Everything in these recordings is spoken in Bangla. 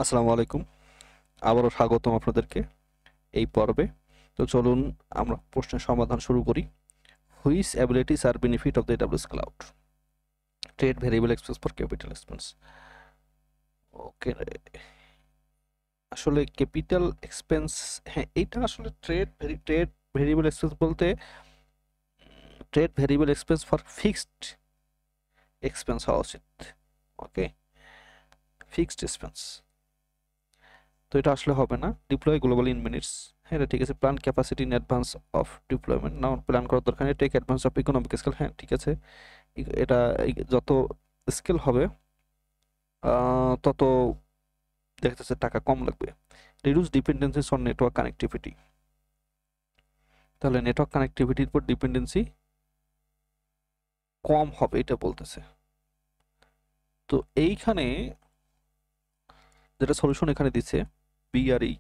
আসসালামু আলাইকুম। আবারও স্বাগতম আপনাদেরকে এই পর্বে। তো চলুন আমরা প্রশ্নের সমাধান শুরু করি। Which abilities are benefit of the AWS cloud? Trade variable expense for capital expense. Okay, আসলে ক্যাপিটাল এক্সপেন্স, হ্যাঁ এইটা আসলে ট্রেড ভেরিয়েবল এক্সপেন্স বলতে trade variable expense for fixed expense হওয়া উচিত। Okay, fixed expense. তো এটা আসলে হবে না। ডিপ্লয় গ্লোবাল ইন মিনিটস, হ্যাঁ এটা ঠিক আছে। Plan capacity in advance of deployment, না প্ল্যান করার দরকার নেই। Take advance of economic scale, হ্যাঁ ঠিক আছে। এটা যত স্কেল হবে তত দেখা যাচ্ছে টাকা কম লাগবে। Reduce dependencies on network connectivity, তাহলে নেটওয়ার্ক কানেক্টিভিটির উপর ডিপেন্ডেন্সি কম হবে এটা বলতেছে। তো এইখানে যেটা সলিউশন এখানে দিচ্ছে বি আর ই,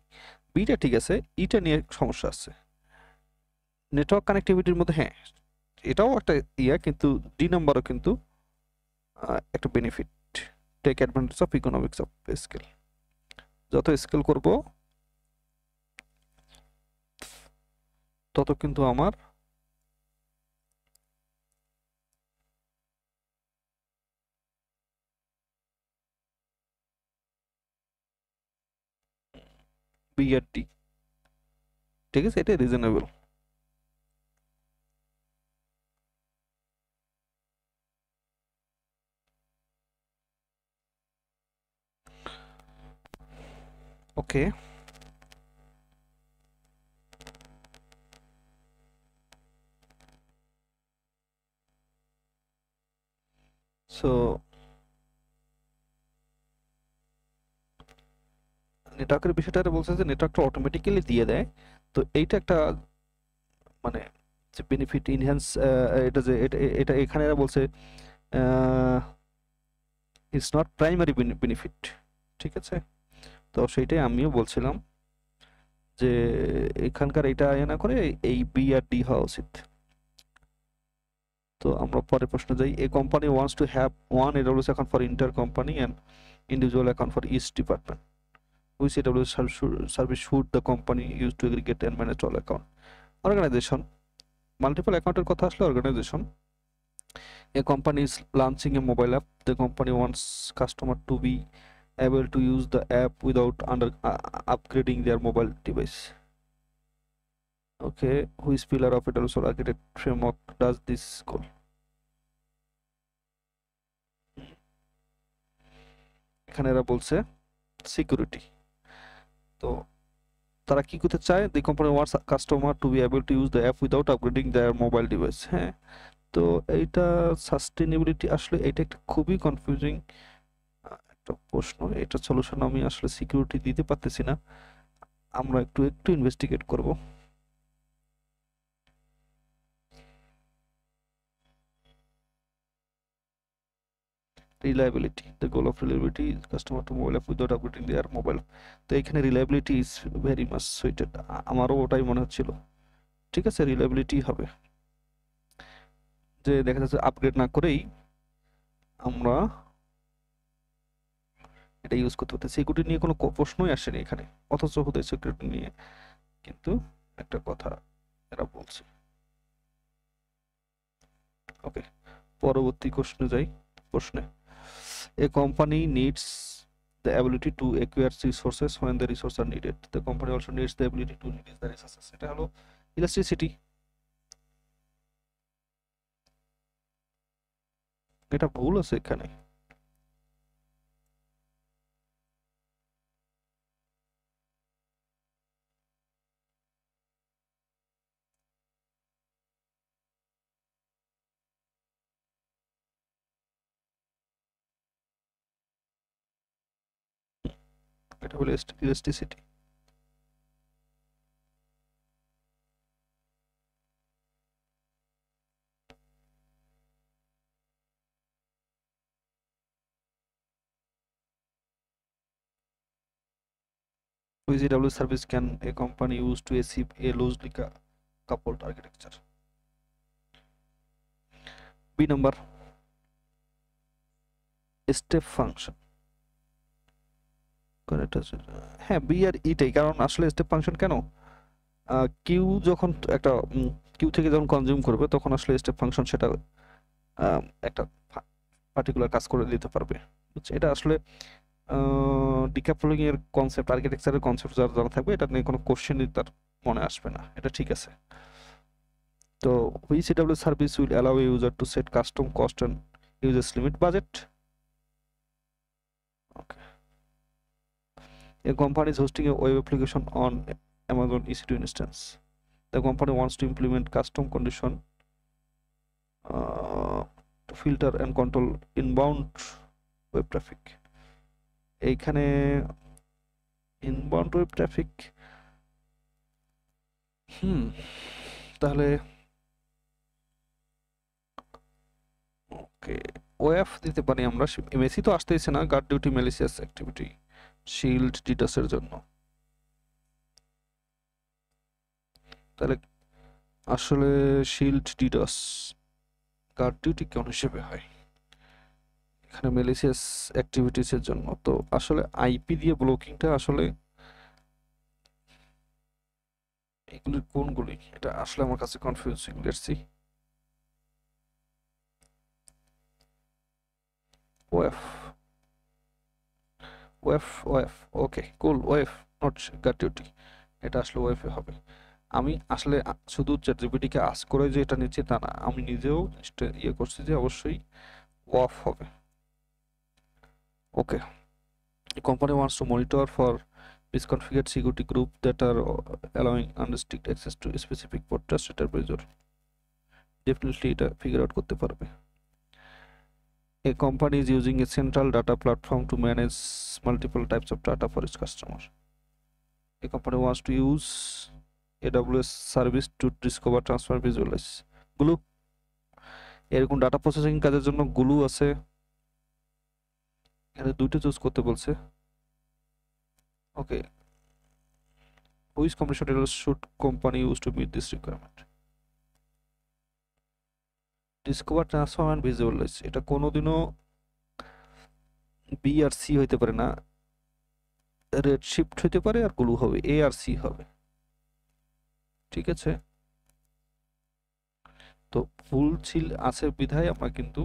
বিটা ঠিক আছে, ইটা নিয়ে সমস্যা আছে। নেটওয়ার্ক কানেক্টিভিটির মধ্যে হ্যাঁ এটাও একটা ইয়া, কিন্তু ডি নাম্বারও কিন্তু একটা বেনিফিট। Take advantage of economics of scale, যত স্কেল করব তত কিন্তু আমার বি আর ডি ঠিক আছে, এটা রিজনেবল। ওকে, সো নেটওয়ার্কের বিষয়টা বলছে যে নেটওয়ার্কটা অটোমেটিক্যালি দিয়ে দেয়। তো এইটা একটা মানে যে বেনিফিট ইনহ্যান্স, এটা যে এটা এটা এখানে এরা বলছে ইটস নট প্রাইমারি বেনিফিট, ঠিক আছে। তো সেইটাই আমিও বলছিলাম যে এখানকার এটা না করে এই বি আর ডি হওয়া উচিত। তো আমরা পরের প্রশ্ন যাই। A company wants to have one AWS account for inter company and individual account for each department. Which AWS service should the company use to aggregate and manage all account? Organization. Multiple অ্যাকাউন্টের কথা আসলে organisation. A company is launching a mobile app. The company wants customer to be able to use the app without upgrading their mobile device. Okay, which pillar of AWS architect framework does this goal? এখানে এরা বলছে সিকিউরিটি। তো তারা কি করতে চায়? The company wants customer to be able to use the app without upgrading their mobile device. হ্যাঁ, তো এইটা সাস্টেনেবিলিটি, আসলে এটা একটা খুবই কনফিউজিং একটা প্রশ্ন। এটা সলিউশন আমি আসলে সিকিউরিটি দিতে পারতেছি না, আমরা একটু ইনভেস্টিগেট করব। Reliability, the goal of reliability is customer to mobile app without upgrading their mobile. তো এখানে reliability is very much suited, আমারও ওটাই মনে হচ্ছিল। ঠিক আছে, রিলায়েবিলিটি হবে, যে দেখা যাচ্ছে আপগ্রেড না করেই আমরা এটা ইউজ করতে পারতেছি। সিকিউরিটি নিয়ে কোনো প্রশ্নই আসেনি এখানে, অথচ হতে সিকিউরিটি নিয়ে কিন্তু একটা কথা এরা বলছে। ওকে, পরবর্তী প্রশ্নে। A company needs the ability to acquire resources when the resources are needed. The company also needs the ability to release the resources. এটা হলো ইলেকট্রিসিটি। এটা ভুল আছে এখানে। এটা হলো electricity. Which AWS service can a company use to achieve a loosely coupled architecture? B number, step function হ্যাঁ বি আর ইটাই, কারণ আসলে স্টেপ ফাংশন কেন, কিউ যখন একটা কিউ থেকে যখন কনজিউম করবে তখন আসলে স্টেপ ফাংশন সেটা একটা পার্টিকুলার কাজ করে দিতে পারবে। বুঝছো, এটা আসলে ডিকাপলিং এর কনসেপ্ট, আর্কিটেকচারের কনসেপ্ট যারা যারা থাকবে এটা নিয়ে কোনো কোশ্চেনই তার মনে আসবে না, এটা ঠিক আছে। তো which AWS service will allow a user to set custom cost and users limit budget? Okay. A company is hosting a web application on Amazon EC2 instance. The company wants to implement custom condition to filter and control inbound web traffic. এইখানে ইনবাউন্ড ওয়েব ট্রাফিক, তাহলে ওকে ওএফ দিতে পারি আমরা। এমএসি তো আসতেইছে না, GuardDuty malicious activity shield ডিটাসের জন্য। তাহলে আসলে শিল্ড ডিটাস গার্ড ডিউটি কোন হিসেবে হয়, এখানে ম্যালিসিয়াস অ্যাক্টিভিটিসের জন্য। তো আসলে আইপি দিয়ে ব্লকিংটা আসলে এগুলির কোনগুলি, এটা আসলে আমার কাছে confusing. Let's see. OF OF OF okay cool, OF not guard duty, এটা আসলে ওএফ এ হবে। আমি আসলে শুধু চ্যাটজিপিটিকে আস্ক করে যে এটা নিচ্ছি তা না, আমি নিজেও ইয়ে করছি যে অবশ্যই ওএফ হবে। Okay, company wants to monitor for misconfigured security group that are allowing unrestricted access to specific port trusted advisor, definitely এটা ফিগার আউট করতে পারবে। A company is using a central data platform to manage multiple types of data for its customer. A company wants to use AWS service to discover, transfer, visualize. Glue, এরকম ডাটা প্রসেসিং কাজের জন্য গ্লু আছে, এখানে দুইটা চুজ করতে বলছে। ওকে, which combination details should company use to meet this requirement? Discover, transform and visualize, এটা কোনোদিনও বি আর সি হইতে পারে না, রেড শিফট হইতে পারে আর গ্লু হবে, এ আর সি হবে। ঠিক আছে, তো ভুল ছিল আছে বিধায় আমরা কিন্তু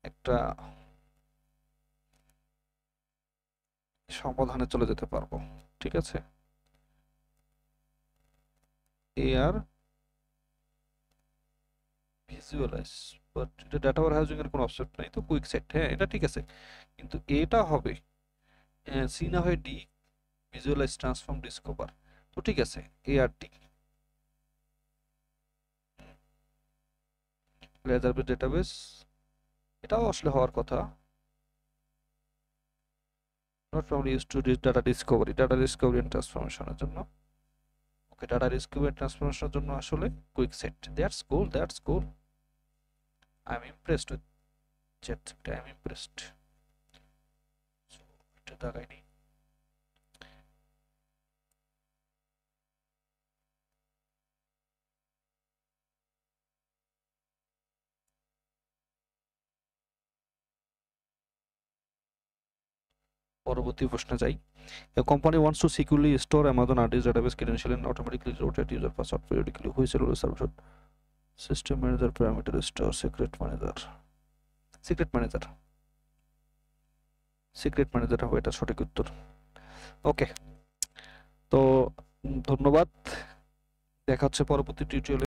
একটা সমাধানে চলে যেতে পারবো। ঠিক আছে, এ আর ভিজুয়ালাইজ, বাট এটা ডাটা ওয়্যারহাউজিং এর কোনো অপশন নাই, তো কুইক সেট, হ্যাঁ এটা ঠিক আছে, কিন্তু এটা হবে সি না হয় ডি, ভিজুয়ালাইজ, ট্রান্সফর্ম, ডিসকভার। তো ঠিক আছে, এ আর ডি। লেজার বেস ডেটাবেস, এটাও আসলে হওয়ার কথা, not probably used to data discovery and transformation এর জন্য। ওকে, ডাটা ডিসকভারি এন্ড ট্রান্সফরমেশনের জন্য আসলে quick set. That's cool, that's cool, I am impressed with ChatGPT, I am impressed. So এটা দাগাই নেই। পরবর্তী প্রশ্নে যাই। A company wants to securely store Amazon RDS database credential and automatically rotate user password periodically. Which AWS service? System manager, parameter store, secret manager. Secret manager. Secret manager হবে এটা সঠিক উত্তর। ওকে, তো ধন্যবাদ, দেখা হচ্ছে পরবর্তী টিউটোরিয়ালে।